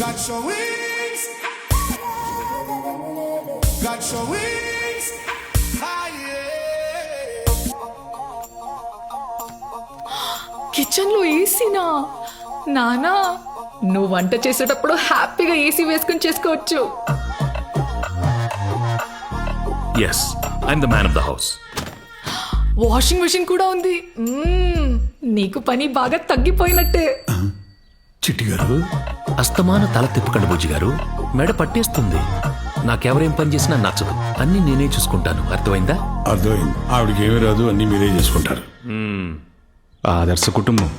Got your wings. Got your wings. Higher. Kitchen లో ఏసీనా? నానా, నువ్వు వంట చేసేటప్పుడు హ్యాపీగా ఏసీ వేసుకుని చేసుకోవచ్చు. Yes, I'm the man of the house. Washing machine కూడా ఉంది. నీకు పని బాగా తగ్గిపోయినట్టే. చిట్టి గారు, అస్తమాన తల తిప్పకండి బుజ్జి గారు, మెడ పట్టేస్తుంది. నాకెవరేం పని చేసినా నచ్చదు, అన్ని నేనే చూసుకుంటాను. అర్థమైందా? అర్థమైంది. ఆవిడకి ఏమీ రాదు, అన్ని మీరే చేసుకుంటారు. ఆదర్శ కుటుంబం.